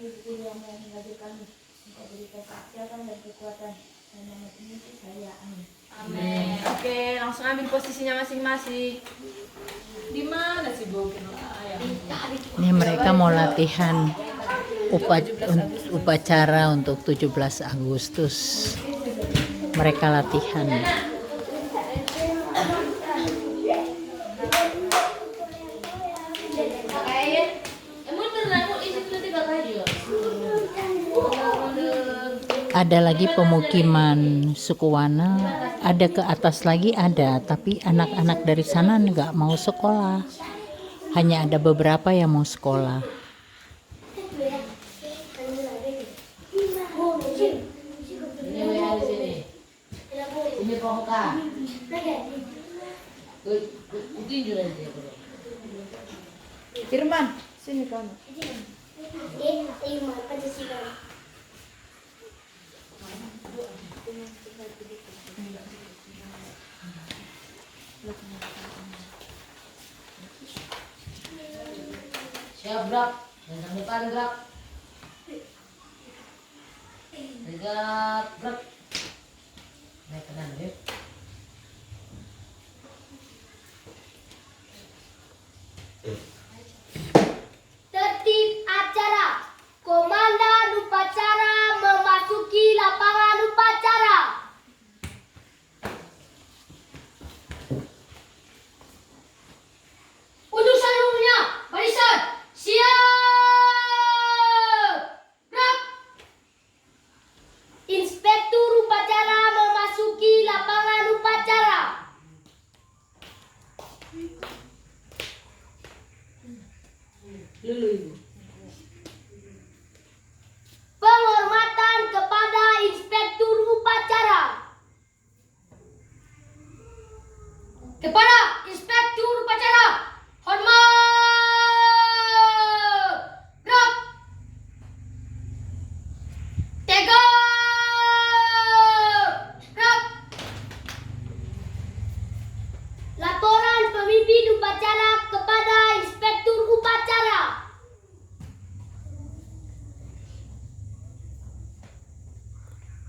Ibu guru yang mau mengajar kami. Engkau berikan kesehatan dan kekuatan. Dan nama Yesus saya. Amin. Amin. Oke, langsung ambil posisinya masing-masing. Di mana sih Bu? Ini mereka mau latihan upacara untuk 17 Agustus. Mereka latihan. Ada lagi pemukiman suku Wana, ada ke atas lagi ada, tapi anak-anak dari sana nggak mau sekolah. Hanya ada beberapa yang mau sekolah. Ini pokoknya. Firman, sini kamu. Siap gerak, yang depan gerak. Tegak gerak. Naik ke dalam yuk. Tertib acara. Komandan upacara memasuki lapangan upacara. Untuk seluruhnya, barisan, siap! Gerak! Inspektur upacara memasuki lapangan upacara. Dulu ibu. Penghormatan kepada inspektur upacara. Kepada inspektur upacara, hormat. Gerak. Tegak. Gerak. Laporan pemimpin upacara kepada inspektur upacara.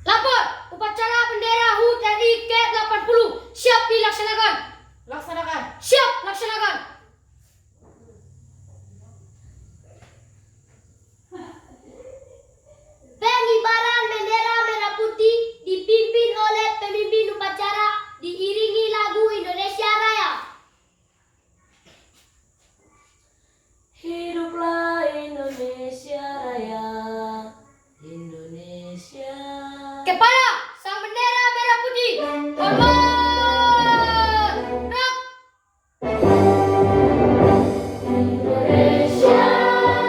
Lapor, upacara bendera HUT RI Ke-80 siap dilaksanakan. Laksanakan. Siap laksanakan. Pengibaran bendera merah putih dipimpin oleh pemimpin upacara diiringi lagu Indonesia Raya. Hiduplah Indonesia Raya. Indonesia. Kepada sang bendera merah putih, hormat. Gerak. Indonesia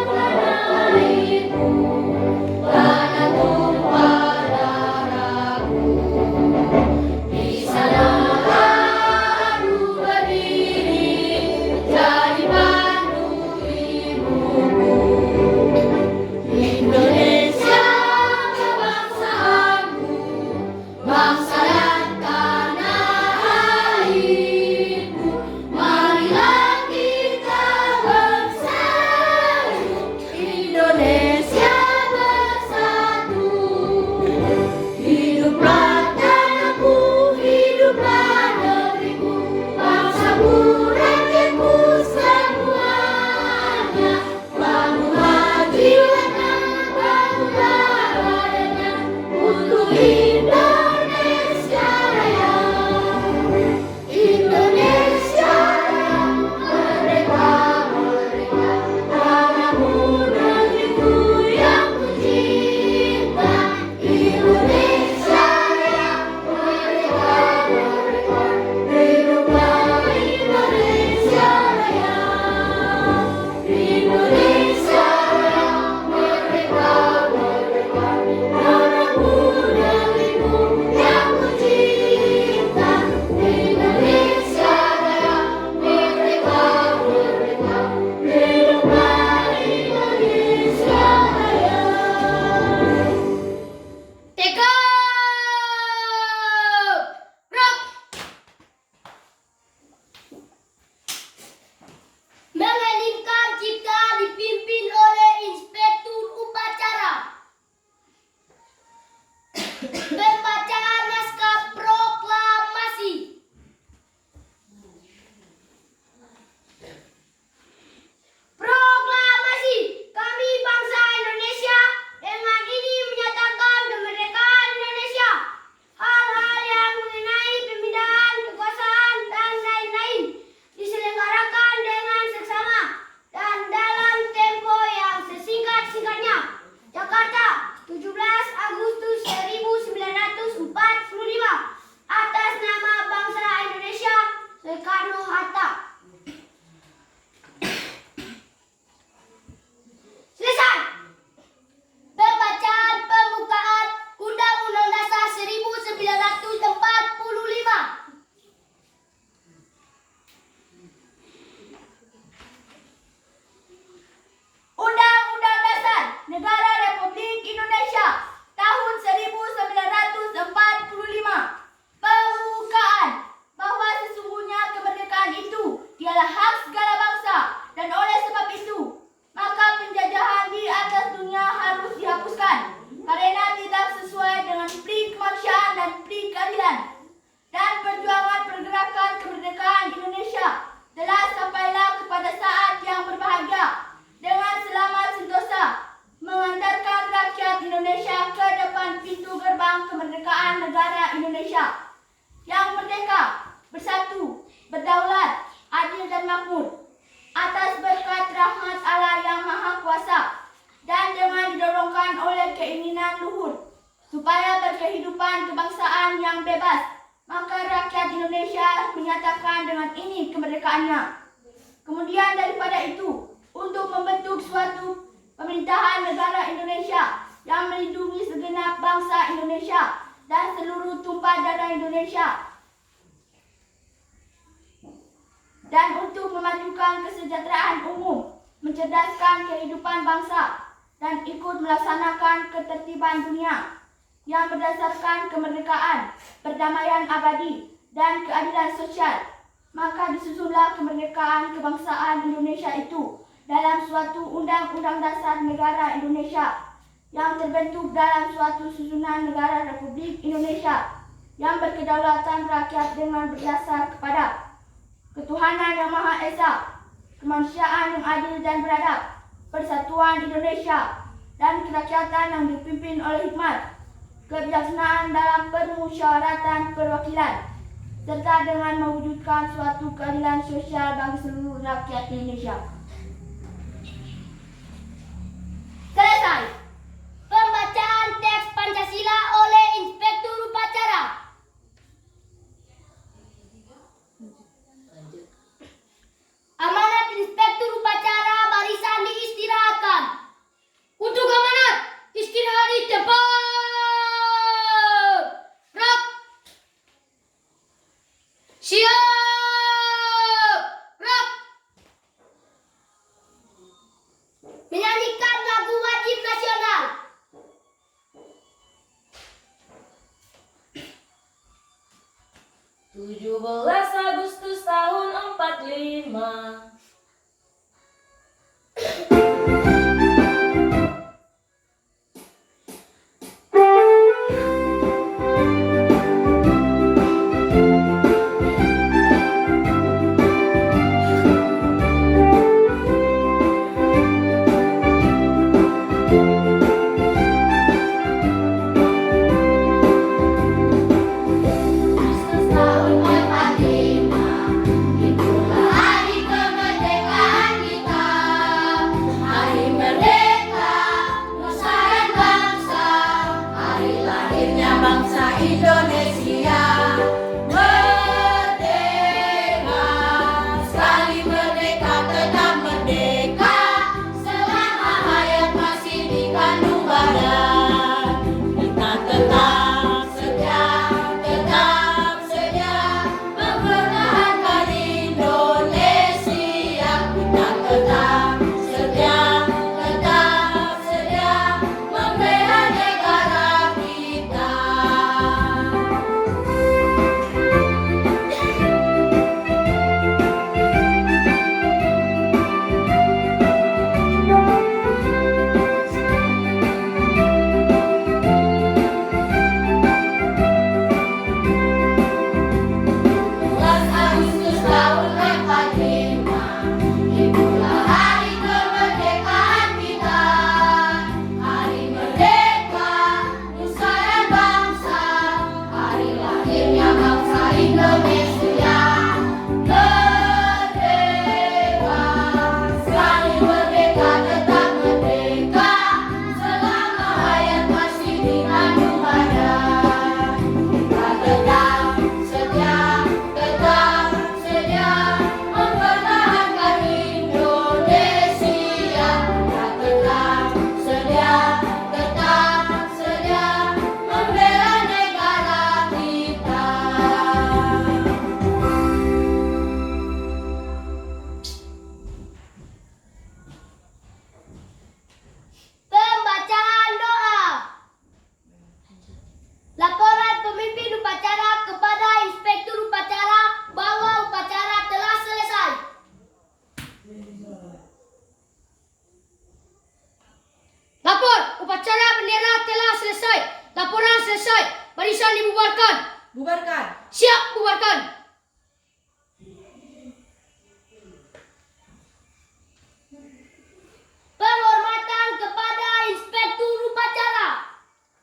tanah airku, tanah tumpah darahku. Di sana aku berdiri, jadi pandu ibuku. Indonesia kebangsaanku, bangsa dan tanah airku. Marilah kita bersatu, Indonesia bersatu. Hiduplah tanahku, hiduplah negeriku, bangsaku, rakyatku semuanya. Bangunlah jiwanya, bangunlah badannya untuk Indonesia Raya. Indonesia yang merdeka, merdeka, tanahku, negeriku, Indonesia yang merdeka, bersatu, berdaulat, adil dan makmur atas berkat rahmat Allah yang Maha Kuasa dan dengan didorongkan oleh keinginan luhur supaya berkehidupan kebangsaan yang bebas, maka rakyat Indonesia menyatakan dengan ini kemerdekaannya. Kemudian daripada itu, untuk membentuk suatu pemerintahan negara Indonesia yang melindungi segenap bangsa Indonesia dan seluruh tumpah darah Indonesia, dan untuk memajukan kesejahteraan umum, mencerdaskan kehidupan bangsa, dan ikut melaksanakan ketertiban dunia yang berdasarkan kemerdekaan, perdamaian abadi, dan keadilan sosial, maka disusunlah kemerdekaan kebangsaan Indonesia itu dalam suatu Undang-Undang Dasar Negara Indonesia yang terbentuk dalam suatu susunan negara Republik Indonesia yang berkedaulatan rakyat dengan berdasar kepada ketuhanan yang Maha Esa, kemanusiaan yang adil dan beradab, persatuan Indonesia, dan kerakyatan yang dipimpin oleh hikmat, kebijaksanaan dalam permusyawaratan perwakilan, serta dengan mewujudkan suatu keadilan sosial bagi seluruh rakyat Indonesia. Selesai. Pembacaan teks Pancasila oleh Inspektur Upacara. Amanat Inspektur Upacara barisan diistirahatkan. Untuk amanat, istirahat di tempat. Gerak. Siap. Gerak. Menyanyikan lagu wajib nasional. Tujuh belas Agustus tahun 45.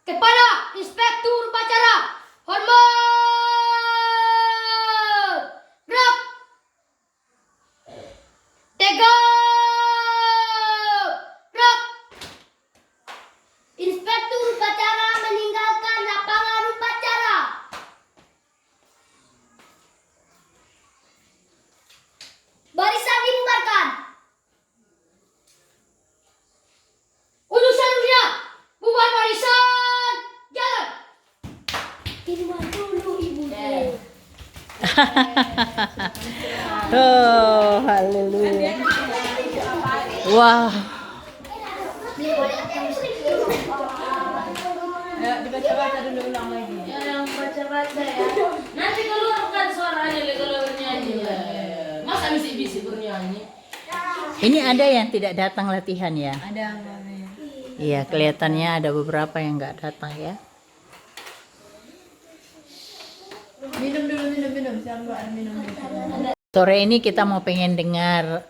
Kepada Inspektur Upacara, hormat. Oh, haleluya. Wah. Ayo dibaca-baca dulu ulang lagi. Ya, yang baca-baca ya. Nanti keluarkan suaranya kalau bernyanyi. Masa bisik-bisik bernyanyi? Ini ada yang tidak datang latihan ya? Ada namanya. Iya, kelihatannya ada beberapa yang nggak datang ya. Minum dulu, minum. Jangan lupa ada minum dulu. Sore ini kita mau pengen dengar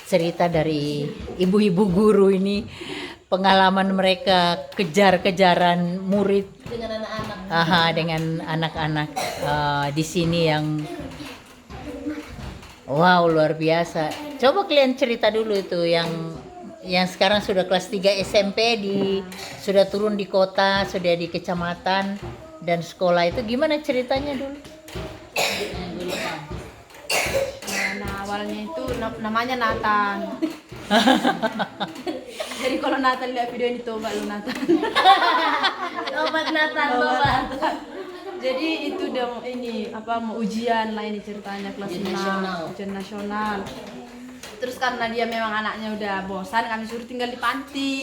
cerita dari ibu-ibu guru ini, pengalaman mereka kejar-kejaran murid Dengan anak-anak. dengan anak-anak di sini yang wow, luar biasa. Coba kalian cerita dulu itu yang sekarang sudah kelas 3 SMP sudah turun di kota, sudah di kecamatan dan sekolah itu gimana ceritanya dulu? Nah, awalnya itu namanya Nathan. Jadi kalau Nathan lihat video ini tobat lu Nathan. Obat Nathan, obat. Jadi itu udah mau ujian lah ini ceritanya kelas Ujian 6, nasional. ujian nasional. Terus karena dia memang anaknya udah bosan, kami suruh tinggal di panti.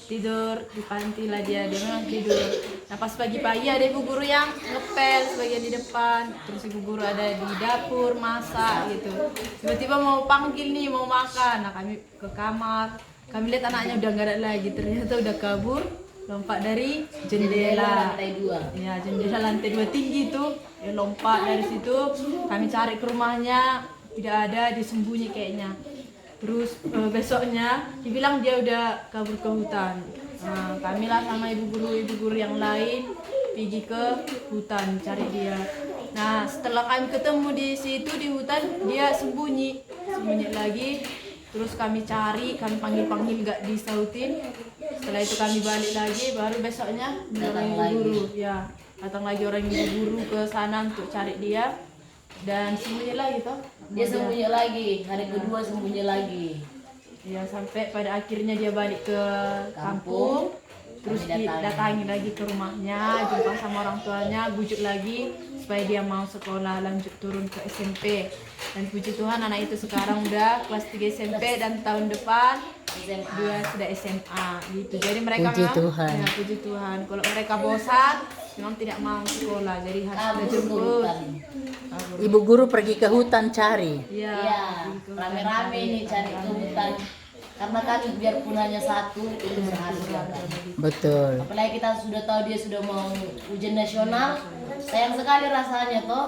Tidur di panti lah dia memang tidur. Nah pas pagi-pagi ada ibu guru yang ngepel sebagian di depan, terus ibu guru ada di dapur masak gitu. Tiba-tiba mau panggil nih mau makan, nah kami ke kamar, kami lihat anaknya udah nggak ada lagi, ternyata udah kabur, lompat dari jendela. Lantai 2. Ya jendela lantai 2 tinggi tuh, ya lompat dari situ, kami cari ke rumahnya, tidak ada, disembunyi kayaknya. Terus besoknya dibilang dia udah kabur ke hutan. Nah, kami lah sama ibu guru yang lain pergi ke hutan cari dia. Nah setelah kami ketemu di situ di hutan dia sembunyi lagi. Terus kami cari, kami panggil nggak disautin. Setelah itu kami balik lagi, baru besoknya Datang ibu lagi. guru, ya datang lagi orang ibu guru ke sana untuk cari dia dan sembunyi lagi toh. Dia sembunyi lagi, hari kedua sembunyi lagi. Ya sampai pada akhirnya dia balik ke kampung, terus Kami datangi. datangi lagi ke rumahnya, jumpa sama orang tuanya, bujuk lagi supaya dia mau sekolah lanjut turun ke SMP. Dan puji Tuhan anak itu sekarang udah kelas 3 SMP dan tahun depan SMA. dia sudah SMA gitu. Jadi mereka Puji memang Tuhan. ya, puji Tuhan. Kalau mereka bosan memang tidak mau sekolah, jadi harus Kabur ke jemput. hutan. Ibu guru pergi ke hutan cari. Iya. Iya, rame-rame nih cari ke hutan. Karena kan biarpun hanya satu itu berharga kan. Betul. Apalagi kita sudah tahu dia sudah mau ujian nasional, sayang sekali rasanya toh.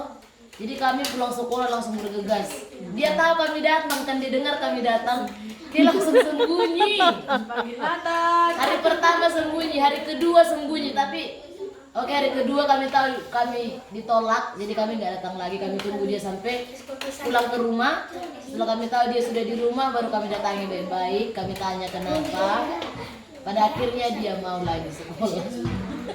Jadi kami pulang sekolah langsung bergegas. Dia tahu kami datang, kan dia dengar kami datang, dia langsung sembunyi. Panggil Nathan. Hari pertama sembunyi, hari kedua sembunyi, tapi oke hari kedua kami tahu kami ditolak, jadi kami nggak datang lagi. Kami tunggu dia sampai pulang ke rumah. Setelah kami tahu dia sudah di rumah, baru kami datangi baik-baik. Kami tanya kenapa. Pada akhirnya dia mau lagi sekolah.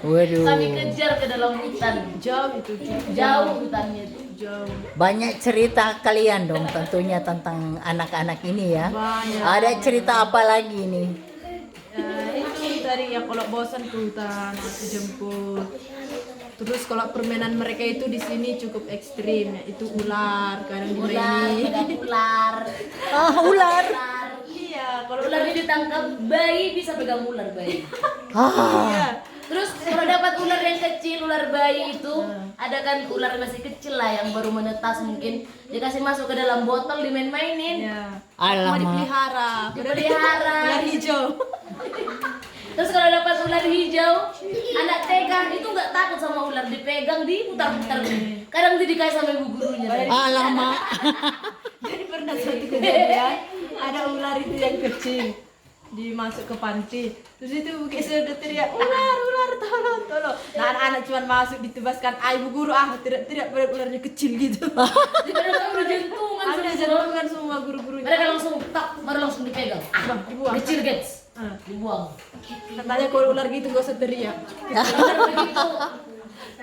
Waduh. Kami kejar ke dalam hutan, Jauh itu, jauh hutannya itu. jauh. Banyak cerita kalian dong tentunya tentang anak-anak ini ya. Banyak. Ada cerita apa lagi nih? Itu tadi ya kalau bosan ke hutan aku jemput. Terus kalau permainan mereka itu di sini cukup ekstrim, yaitu ular, kadang Ular, dimainin. pegang ular. Ular. Ular. Iya, kalau Ular ini ditangkap, bayi bisa pegang ular bayi. iya. Terus kalau dapat ular yang kecil, ular bayi itu, ada kan ular masih kecil lah yang baru menetas mungkin, dikasih masuk ke dalam botol dimain-mainin. Ya. Mau Alamak. dipelihara. Dipelihara. Ular hijau. Terus kalau dapat ular hijau, anak TK itu nggak takut sama ular, dipegang, diputar-putar. Kadang didikasih sama ibu gurunya. Alamak. Jadi pernah suatu kejadian ada ular itu yang kecil dimasuk ke panti. Terus itu bukit sudah teriak ular tolong. Nah anak-anak cuma masuk ditebaskan ibu guru teriak pada ularnya kecil gitu. Di dalam berjentungan Ada semua. jantungan semua guru-gurunya. Mereka langsung tak, baru langsung dipegang. Bang, dibuang. Kecil guys, Ah. dibuang. Katanya kalau ular gitu gak usah teriak. Benar begitu.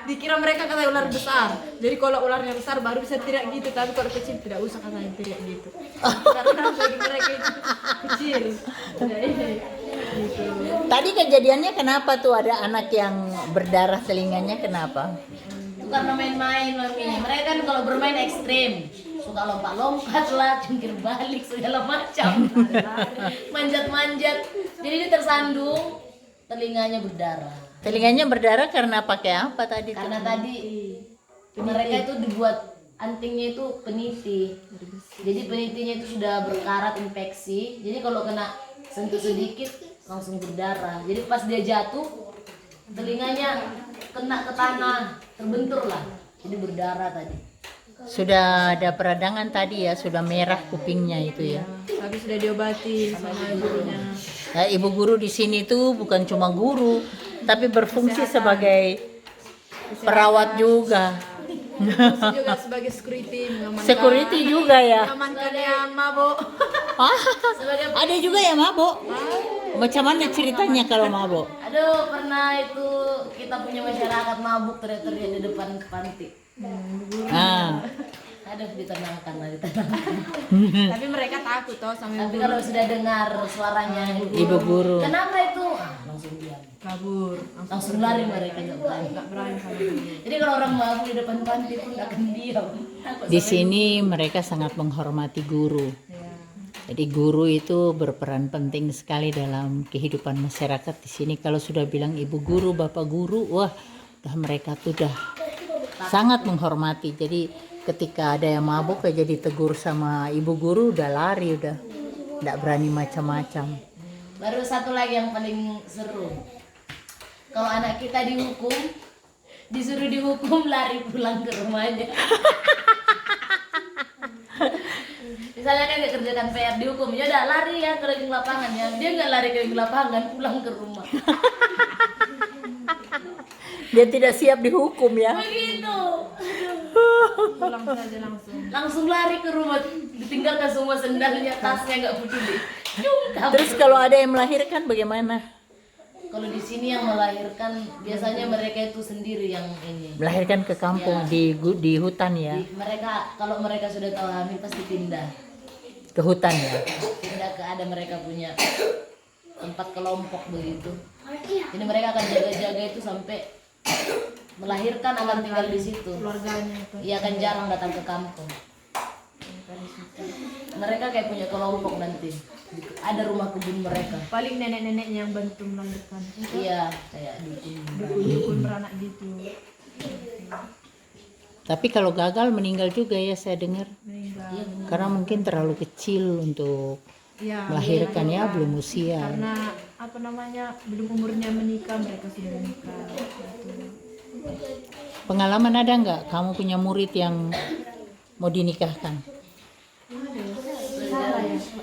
Dikira mereka kata ular besar. Jadi kalau ularnya besar baru bisa teriak gitu, tapi kalau kecil tidak usah katanya teriak gitu. Karena bagi mereka itu kecil. Jadi gitu. Tadi kejadiannya kenapa tuh ada anak yang berdarah telinganya kenapa? karena main-main mami. Mereka kan kalau bermain ekstrim, suka lompat-lompat lah, jungkir balik segala macam, manjat-manjat. Jadi dia tersandung, telinganya berdarah. Telinganya berdarah karena pakai apa tadi tuh? Karena tadi mereka itu dibuat antingnya itu peniti. Jadi penitinya itu sudah berkarat infeksi. Jadi kalau kena sentuh sedikit langsung berdarah. Jadi pas dia jatuh telinganya kena ke tanah, terbentur lah. Jadi berdarah tadi. Sudah ada peradangan tadi ya, sudah merah kupingnya itu ya. Tapi sudah diobati sama gurunya. Nah, ibu guru di sini tuh bukan cuma guru, tapi berfungsi sebagai perawat juga. Juga sebagai security, mengamankan. Security juga ya. Mengamankan yang mabuk. Ah, ada juga yang mabok. Macam mana ceritanya kalau mabok? Aduh, pernah itu kita punya masyarakat mabuk teriak-teriak di depan panti. Ah, Aduh, ditenangkan lah, ditenangkan. Tapi mereka takut toh sama Tapi kalau sudah dengar suaranya ibu guru. kenapa itu? Langsung diam. kabur. Langsung lari mereka, nggak berani. Nggak berani sama dia. Jadi kalau orang mabuk di depan panti pun nggak akan diam. Takut Di sama sini mereka sangat menghormati guru. Jadi guru itu berperan penting sekali dalam kehidupan masyarakat di sini. Kalau sudah bilang ibu guru, bapak guru, wah, udah mereka tuh udah sangat menghormati. Jadi ketika ada yang mabuk ya jadi tegur sama ibu guru, udah lari, udah nggak berani macam-macam. Baru satu lagi yang paling seru. Kalau anak kita dihukum, disuruh dihukum lari pulang ke rumahnya. Misalnya kan dia kerjakan PR dihukum, ya udah lari ya keliling lapangan ya. Dia nggak lari keliling lapangan, pulang ke rumah. Dia tidak siap dihukum ya. Begitu. Pulang saja langsung. Langsung lari ke rumah, ditinggalkan semua sendalnya, tasnya nggak peduli. Kabur. Terus kalau ada yang melahirkan bagaimana? Kalau di sini yang melahirkan biasanya mereka itu sendiri yang ini. Melahirkan ke kampung di hutan ya, Mereka kalau mereka sudah tahu hamil pasti pindah. ke hutan ya. Pindah ke ada mereka punya tempat kelompok begitu. Jadi mereka akan jaga-jaga itu sampai melahirkan akan tinggal di situ. Keluarganya itu. Ia akan jarang datang ke kampung. Mereka kayak punya kelompok nanti. Ada rumah kebun mereka. Paling nenek-neneknya yang bantu melahirkan. Iya, kayak dukun. Dukun beranak gitu. Tapi kalau gagal meninggal juga ya saya dengar. Meninggal. Karena mungkin terlalu kecil untuk Ya, melahirkan ya, belum usia. karena apa namanya belum umurnya menikah, mereka sudah menikah. Gitu. Pengalaman ada nggak kamu punya murid yang mau dinikahkan?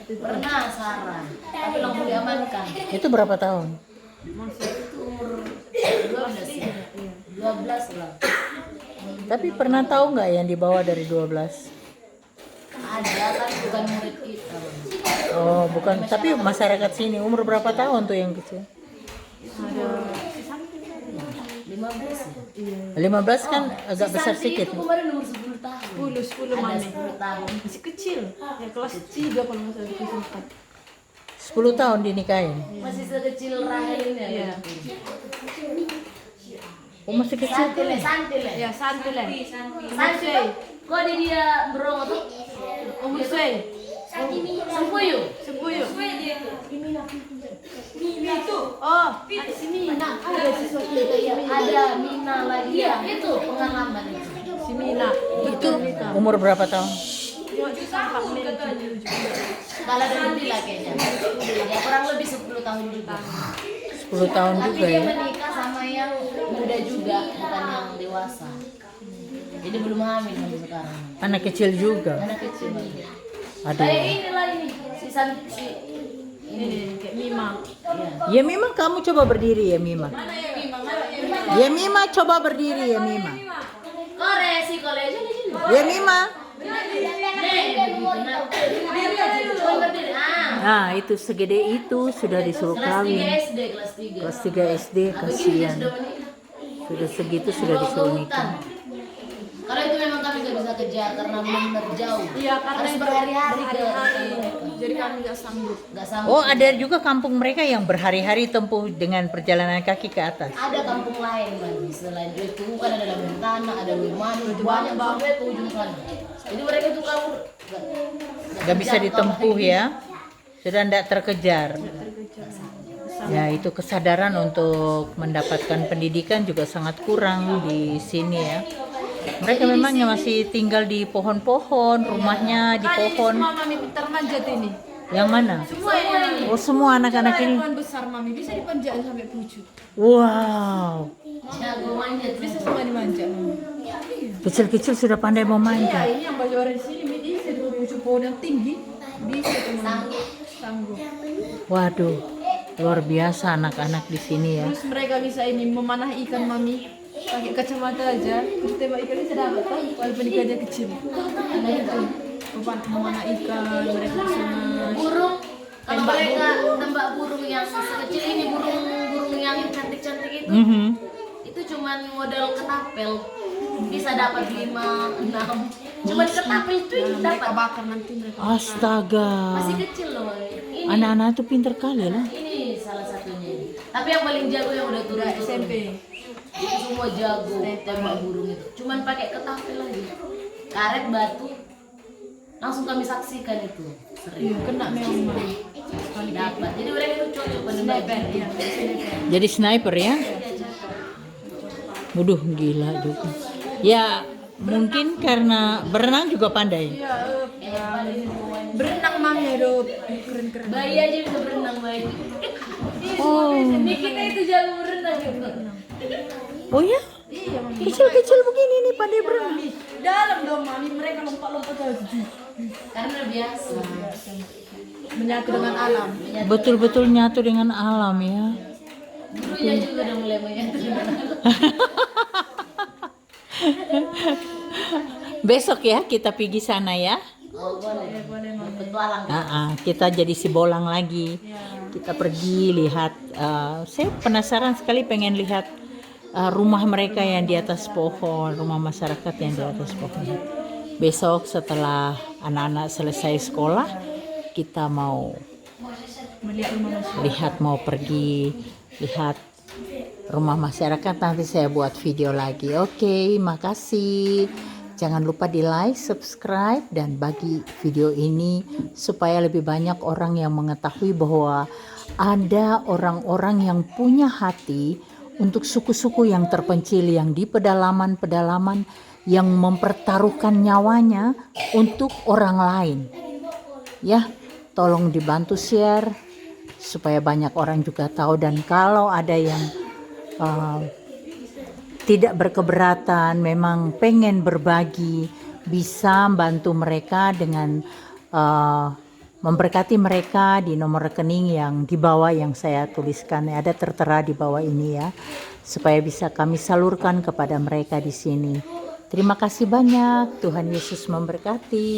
Pernah Sarah, tapi langsung diamankan. Itu berapa tahun? Itu umur 12 ya. 12 lah. Tapi pernah tahu nggak yang dibawa dari 12? Ada kan bukan murid kita. Oh bukan, tapi masyarakat sini umur berapa tahun tuh yang kecil? 15 ya. 15 kan agak besar Santi sedikit. itu kemarin umur 10 tahun. 10 Ada mami. 10 tahun. Masih kecil. Ya kelas 3 kalau nggak salah, kelas 4. 10 tahun dinikahin. Masih sekecil Rahel ini ya. Iya. Oh masih kecil. Santile, santile. Ya santai lah. Santile. Kok dia berong apa? Umur saya. Sempuyu. Sebuyu. Oh, si Mina. Ada sesuatu Ada Mina lagi. Iya, itu pengalaman itu. si Mina. Itu umur berapa tahun? Kepala dan lebih lah kayaknya. Ya kurang lebih 10 tahun juga. 10 tahun Tapi juga dia ya. menikah sama yang muda juga, bukan yang dewasa. Jadi belum hamil sampai sekarang. Anak kecil juga. Anak kecil. Aduh. Kayak inilah ini si Ini kayak Mima. Iya. Ya Mima kamu coba berdiri ya Mima. Ya Mima coba berdiri ya Mima. Kore si kore sini. Ya Mima. Coba berdiri. Nah itu segede itu sudah disuruh Kelas 3 kawin. SD, kelas 3. Kelas 3 SD kasihan. Sudah segitu sudah disuruh nikah. Karena itu memang kami gak bisa kejar karena benar-benar jauh. Iya, karena harus itu berhari-hari ke berhari-hari. mereka. Jadi kami nggak sanggup. nggak sanggup. Oh, ada juga kampung mereka yang berhari-hari tempuh dengan perjalanan kaki ke atas. Ada kampung lain lagi selain itu kan ada Lamentana, ada Lemanu, banyak banget ke ujung sana. Jadi mereka itu kabur Gak bisa ditempuh ya. Sudah tidak terkejar. Ya, itu kesadaran untuk mendapatkan pendidikan juga sangat kurang di sini ya. Mereka memangnya masih tinggal di pohon-pohon, rumahnya di pohon. Semua mami pintar manjat ini. Yang mana? Semua ini. Oh, semua anak-anak ini. Pohon besar mami bisa dipanjat sampai pucuk. Wow. jago manjat. Bisa semua dimanjat mami. Kecil-kecil sudah pandai Ya memanjat. ini yang baju orang sini bisa di pucuk pohon yang tinggi. Bisa teman. Sanggup. Waduh. Luar biasa anak-anak di sini ya. Terus mereka bisa ini memanah ikan mami pakai kacamata aja. Terus tembak ikan bisa dapat kan? Walaupun ikannya kecil. Nah itu memanah ikan mereka bisa Burung kalau mereka tembak burung yang sekecil ini burung yang cantik-cantik itu itu cuman modal ketapel bisa dapat 5, 6 cuman ketapel itu mereka dapat bakar nanti mereka. Astaga. masih kecil loh ini Anak-anak itu pinter kali lah. ini salah satunya tapi yang paling jago yang udah turun SMP. itu semua jago tembak burung itu cuman pakai ketapel lagi karet batu langsung kami saksikan itu sering Kena memang mami. dapat jadi mereka itu cocok menembak Iya, sniper. Jadi sniper ya? Waduh, gila juga. Ya, mungkin karena berenang juga pandai. Berenang mami aduh keren-keren. bayi aja bisa berenang bayi Oh. ini kita itu jago berenang gitu Oh ya? Iya mami. Kecil-kecil begini nih pandai berenang. Dalam dong mami mereka lompat-lompat aja. karena biasa Menyatu dengan alam. Betul-betul nyatu dengan alam ya. gurunya juga udah mulai menyatu Besok ya kita pergi sana ya. oh boleh petualang Kita jadi si bolang lagi. Kita pergi lihat. Saya penasaran sekali pengen lihat rumah mereka yang di atas pohon, rumah masyarakat yang di atas pohon. Besok setelah anak-anak selesai sekolah, kita mau lihat, mau pergi lihat rumah masyarakat. Nanti saya buat video lagi. Oke, makasih. Jangan lupa di like, subscribe, dan bagi video ini supaya lebih banyak orang yang mengetahui bahwa ada orang-orang yang punya hati untuk suku-suku yang terpencil, yang di pedalaman-pedalaman, yang mempertaruhkan nyawanya untuk orang lain. Ya, tolong dibantu share supaya banyak orang juga tahu. Dan kalau ada yang tidak berkeberatan, memang pengen berbagi, bisa bantu mereka dengan memberkati mereka di nomor rekening yang di bawah yang saya tuliskan, ada tertera di bawah ini ya, supaya bisa kami salurkan kepada mereka di sini. Terima kasih banyak, Tuhan Yesus memberkati.